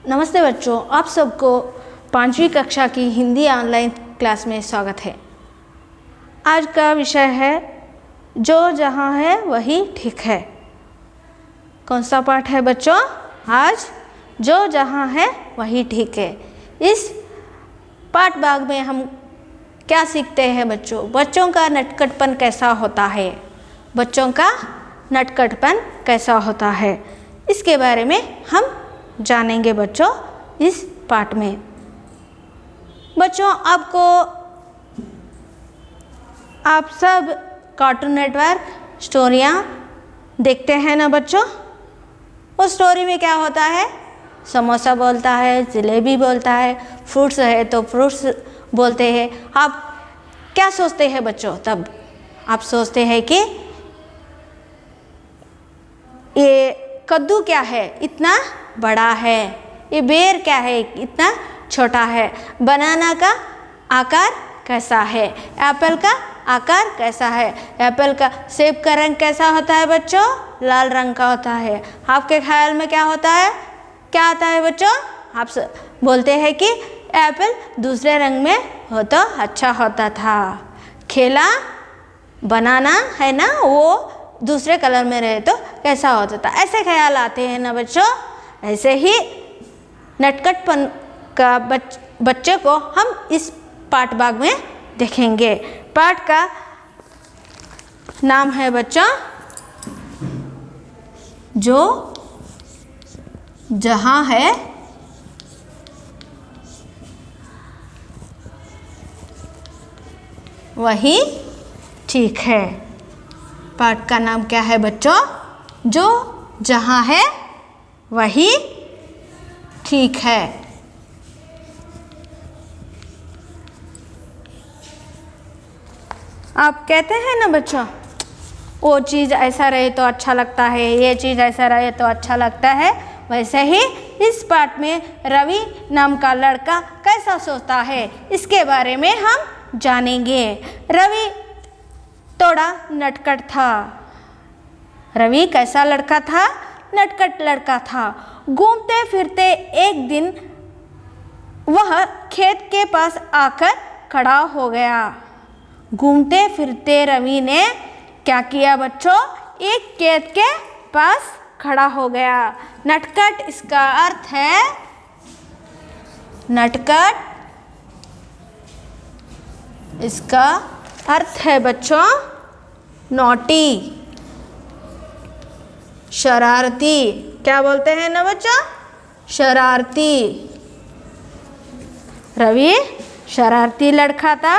नमस्ते बच्चों, आप सबको 5वीं कक्षा की हिंदी ऑनलाइन क्लास में स्वागत है। आज का विषय है जो जहाँ है वही ठीक है। कौन सा पाठ है बच्चों? आज जो जहाँ है वही ठीक है। इस पाठ भाग में हम क्या सीखते हैं बच्चों? बच्चों का नटखटपन कैसा होता है, बच्चों का नटखटपन कैसा होता है, इसके बारे में हम जानेंगे बच्चों इस पाठ में। बच्चों आप सब कार्टून नेटवर्क स्टोरियाँ देखते हैं ना बच्चों? उस स्टोरी में क्या होता है? समोसा बोलता है, जलेबी बोलता है, फ्रूट्स है तो फ्रूट्स बोलते हैं। आप क्या सोचते हैं बच्चों? तब आप सोचते हैं कि ये कद्दू क्या है, इतना बड़ा है, ये बेर क्या है, इतना छोटा है, बनाना का आकार कैसा है, एप्पल का आकार कैसा है, एप्पल का सेब का रंग कैसा होता है बच्चों? लाल रंग का होता है। आपके ख्याल में क्या होता है, क्या आता है बच्चों? आप बोलते हैं कि एप्पल दूसरे रंग में हो तो अच्छा होता था, केला बनाना है ना वो दूसरे कलर में रहे तो कैसा होता था। ऐसे ख्याल आते हैं ना बच्चों। ऐसे ही नटखटपन का बच्चे को हम इस पाठ भाग में देखेंगे। पाठ का नाम है बच्चों जो जहाँ है वही ठीक है। पाठ का नाम क्या है बच्चों? जो जहाँ है वही ठीक है। आप कहते हैं ना बच्चों, वो चीज़ ऐसा रहे तो अच्छा लगता है, ये चीज़ ऐसा रहे तो अच्छा लगता है। वैसे ही इस पाठ में रवि नाम का लड़का कैसा सोचता है, इसके बारे में हम जानेंगे। रवि थोड़ा नटखट था। रवि कैसा लड़का था? नटखट लड़का था। घूमते फिरते एक दिन वह खेत के पास आकर खड़ा हो गया। घूमते फिरते रवि ने क्या किया बच्चों? एक खेत के पास खड़ा हो गया। नटखट इसका अर्थ है, नटखट इसका अर्थ है बच्चों नॉटी, शरारती। क्या बोलते हैं ना बच्चों? शरारती। रवि शरारती लड़का था।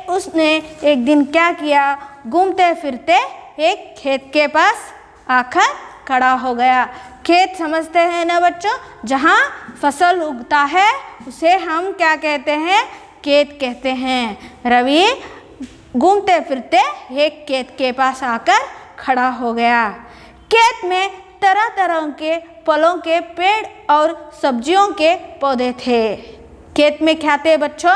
उसने एक दिन क्या किया? घूमते फिरते एक खेत के पास आकर खड़ा हो गया। खेत समझते हैं ना बच्चों? जहाँ फसल उगता है उसे हम क्या कहते हैं? खेत कहते हैं। रवि घूमते फिरते एक खेत के पास आकर खड़ा हो गया। खेत में तरह तरह के फलों के पेड़ और सब्जियों के पौधे थे। खेत में क्या थे बच्चों?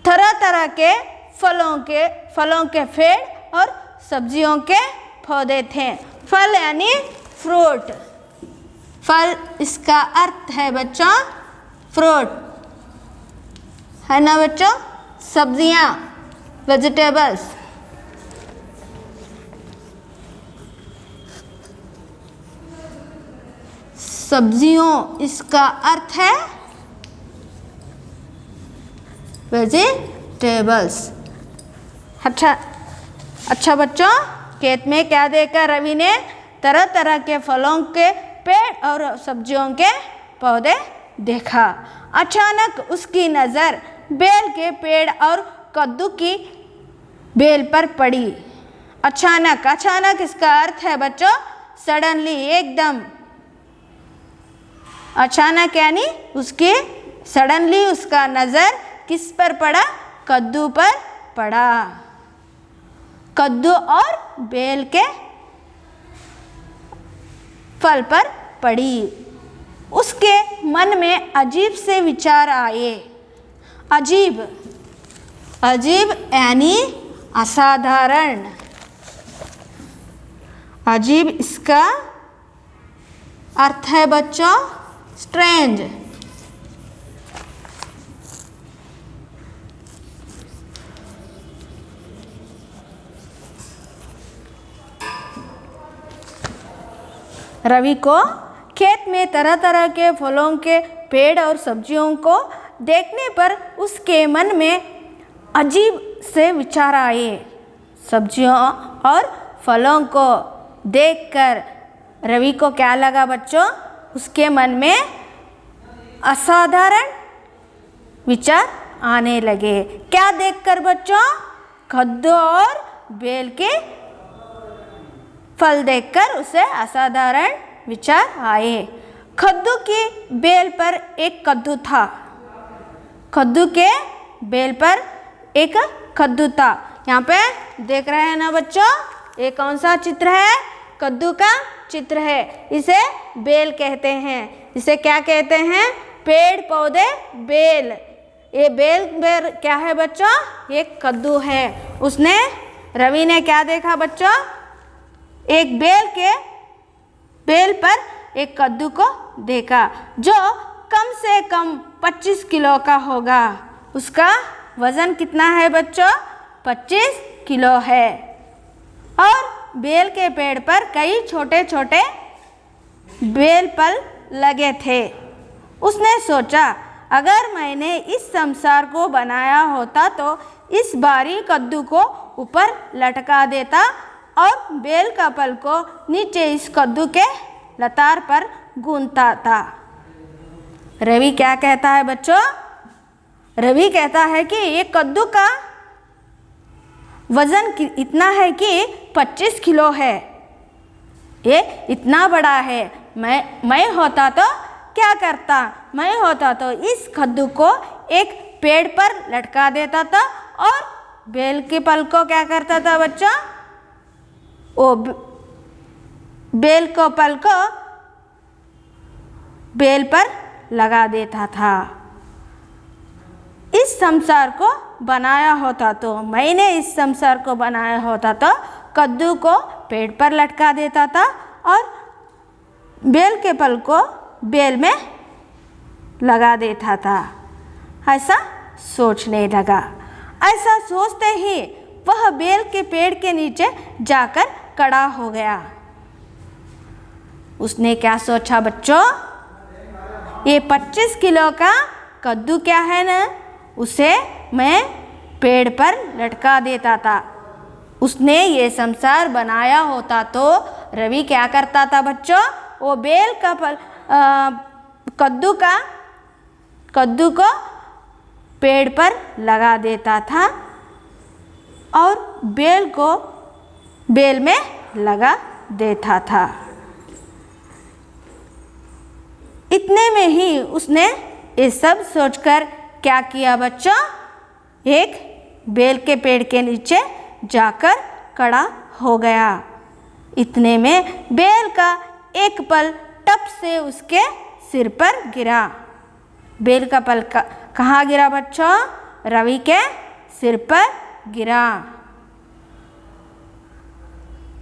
तरह तरह के फलों के पेड़ और सब्जियों के पौधे थे। फल यानी फ्रूट। फल इसका अर्थ है बच्चों फ्रूट, है ना बच्चों? सब्जियां, वेजिटेबल्स। सब्जियों इसका अर्थ है वेजिटेबल्स। अच्छा बच्चों, खेत में क्या देखा रवि ने? तरह तरह के फलों के पेड़ और सब्जियों के पौधे देखा। अचानक उसकी नज़र बेल के पेड़ और कद्दू की बेल पर पड़ी। अचानक इसका अर्थ है बच्चों सडनली, एकदम। अचानक यानी उसके सडनली उसका नज़र किस पर पड़ा? कद्दू पर पड़ा। कद्दू और बेल के फल पर पड़ी। उसके मन में अजीब से विचार आए। अजीब यानी असाधारण। अजीब इसका अर्थ है बच्चों स्ट्रेंज। रवि को खेत में तरह तरह के फलों के पेड़ और सब्जियों को देखने पर उसके मन में अजीब से विचार आए। सब्जियों और फलों को देखकर रवि को क्या लगा बच्चों? उसके मन में असाधारण विचार आने लगे। क्या देखकर बच्चों? कद्दू और बेल के फल देखकर उसे असाधारण विचार आए। कद्दू की बेल पर एक कद्दू था। कद्दू के बेल पर एक कद्दू था। यहाँ पे देख रहे हैं ना बच्चों, ये कौन सा चित्र है? कद्दू का चित्र है। इसे बेल कहते हैं। इसे क्या कहते हैं? पेड़ पौधे बेल। ये बेल क्या है बच्चों? ये कद्दू है। उसने रवि ने क्या देखा बच्चों? एक बेल पर एक कद्दू को देखा जो कम से कम 25 किलो का होगा। उसका वजन कितना है बच्चों? 25 किलो है। और बेल के पेड़ पर कई छोटे छोटे बेल फल लगे थे। उसने सोचा, अगर मैंने इस संसार को बनाया होता तो इस बारी कद्दू को ऊपर लटका देता और बेल का फल को नीचे इस कद्दू के लतार पर गूंथता था। रवि क्या कहता है बच्चों? रवि कहता है कि ये कद्दू का वजन इतना है कि 25 किलो है। ये इतना बड़ा है। मैं होता तो क्या करता? मैं होता तो इस कद्दू को एक पेड़ पर लटका देता था और बेल के फल को क्या करता था बच्चों? वो बेल को फल को बेल पर लगा देता था। इस संसार को बनाया होता तो मैंने इस संसार को बनाया होता तो कद्दू को पेड़ पर लटका देता था और बेल के फल को बेल में लगा देता था। ऐसा सोचने लगा। ऐसा सोचते ही वह बेल के पेड़ के नीचे जाकर खड़ा हो गया। उसने क्या सोचा बच्चों? ये 25 किलो का कद्दू क्या है ना, उसे मैं पेड़ पर लटका देता था। उसने ये संसार बनाया होता तो रवि क्या करता था बच्चों? वो बेल का फल कद्दू को पेड़ पर लगा देता था और बेल को बेल में लगा देता था। इतने में ही उसने ये सब सोचकर क्या किया बच्चों? एक बेल के पेड़ के नीचे जाकर खड़ा हो गया। इतने में बेल का एक फल टप से उसके सिर पर गिरा। बेल का फल कहाँ गिरा बच्चों? रवि के सिर पर गिरा।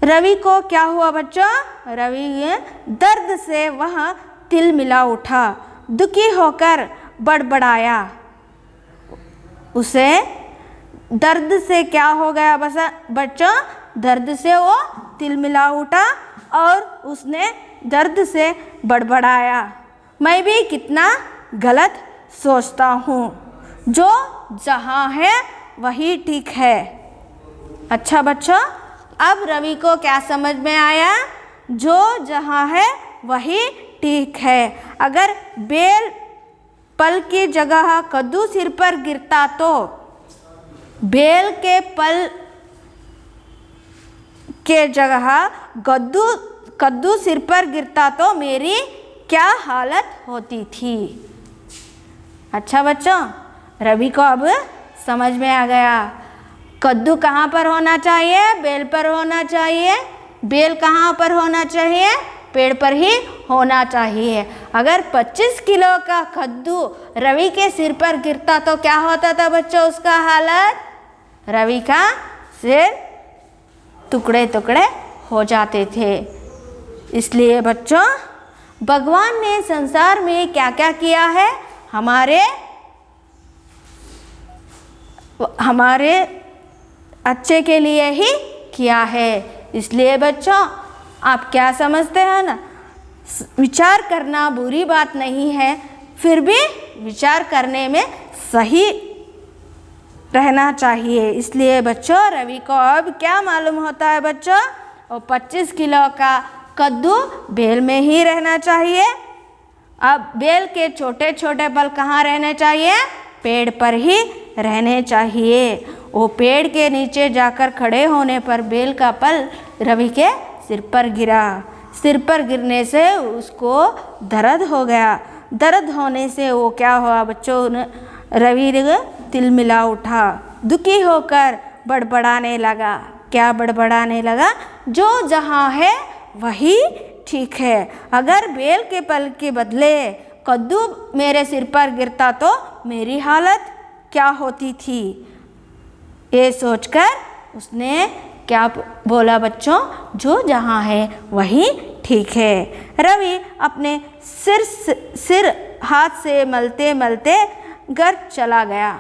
रवि को क्या हुआ बच्चों? रवि दर्द से वह तिलमिला उठा। दुखी होकर बड़बड़ाया। उसे दर्द से क्या हो गया बच्चों? दर्द से वो तिलमिला उठा और उसने दर्द से बड़बड़ाया, मैं भी कितना गलत सोचता हूँ। जो जहाँ है वही ठीक है। अच्छा बच्चों, अब रवि को क्या समझ में आया? जो जहाँ है वही ठीक है। अगर बेल फल की जगह कद्दू सिर पर गिरता तो बेल के फल के जगह कद्दू सिर पर गिरता तो मेरी क्या हालत होती थी। अच्छा बच्चों, रवि को अब समझ में आ गया। कद्दू कहाँ पर होना चाहिए? बेल पर होना चाहिए। बेल कहाँ पर होना चाहिए? पेड़ पर ही होना चाहिए। अगर 25 किलो का कद्दू रवि के सिर पर गिरता तो क्या होता था बच्चों उसका हालत? रवि का सिर टुकड़े टुकड़े हो जाते थे। इसलिए बच्चों, भगवान ने संसार में क्या क्या किया है, हमारे अच्छे के लिए ही किया है। इसलिए बच्चों आप क्या समझते हैं ना, विचार करना बुरी बात नहीं है, फिर भी विचार करने में सही रहना चाहिए। इसलिए बच्चों रवि को अब क्या मालूम होता है बच्चों, और 25 किलो का कद्दू बेल में ही रहना चाहिए। अब बेल के छोटे छोटे पल कहाँ रहने चाहिए, पेड़ पर ही रहने चाहिए। वो पेड़ के नीचे जाकर खड़े होने पर बेल का पल रवि के सिर पर गिरा। सिर पर गिरने से उसको दर्द हो गया। दर्द होने से वो क्या हुआ बच्चों, रवि तिलमिला उठा, दुखी होकर बड़बड़ाने लगा। क्या बड़बड़ाने लगा, जो जहाँ है वही ठीक है। अगर बेल के पल के बदले कद्दू मेरे सिर पर गिरता तो मेरी हालत क्या होती थी। ये सोचकर उसने क्या बोला बच्चों, जो जहाँ है वही ठीक है। रवि अपने सिर हाथ से मलते मलते घर चला गया।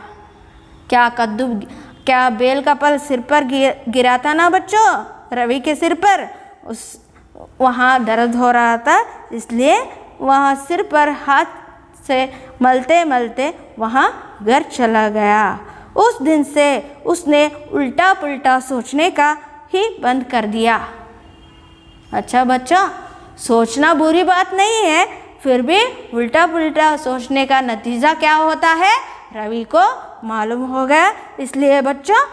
क्या बेल का पल सिर पर गिरा था ना बच्चों, रवि के सिर पर, वहाँ दर्द हो रहा था, इसलिए वहाँ सिर पर हाथ से मलते मलते वहाँ घर चला गया। उस दिन से उसने उल्टा पुल्टा सोचने का ही बंद कर दिया। अच्छा बच्चों, सोचना बुरी बात नहीं है, फिर भी उल्टा पुल्टा सोचने का नतीजा क्या होता है रवि को मालूम हो गया। इसलिए बच्चों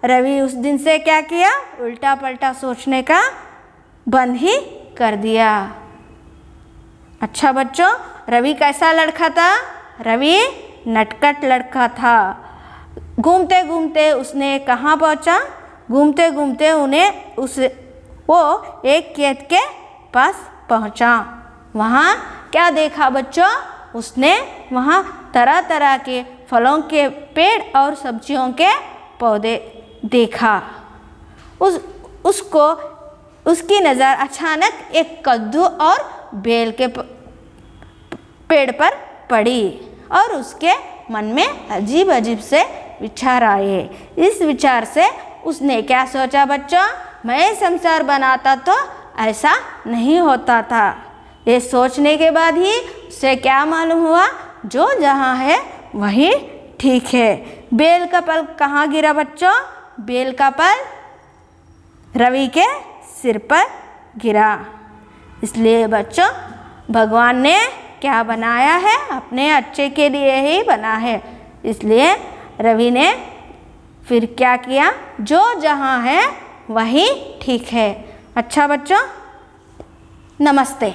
रवि उस दिन से क्या किया, उल्टा पल्टा सोचने का बंद ही कर दिया। अच्छा बच्चों, रवि कैसा लड़का था, रवि नटखट लड़का था। घूमते घूमते उसने कहाँ पहुँचा, घूमते घूमते वो एक खेत के पास पहुँचा। वहाँ क्या देखा बच्चों, उसने वहाँ तरह तरह के फलों के पेड़ और सब्जियों के पौधे देखा। उसकी नज़र अचानक एक कद्दू और बेल के पेड़ पर पड़ी और उसके मन में अजीब अजीब से विचार आए। इस विचार से उसने क्या सोचा बच्चों, मैं संसार बनाता तो ऐसा नहीं होता था। ये सोचने के बाद ही उसे क्या मालूम हुआ, जो जहाँ है वही ठीक है। बेल का पल कहाँ गिरा बच्चों, बेल का पल रवि के सिर पर गिरा। इसलिए बच्चों भगवान ने क्या बनाया है, अपने अच्छे के लिए ही बना है। इसलिए रवि ने फिर क्या किया, जो जहाँ है वही ठीक है। अच्छा बच्चों, नमस्ते।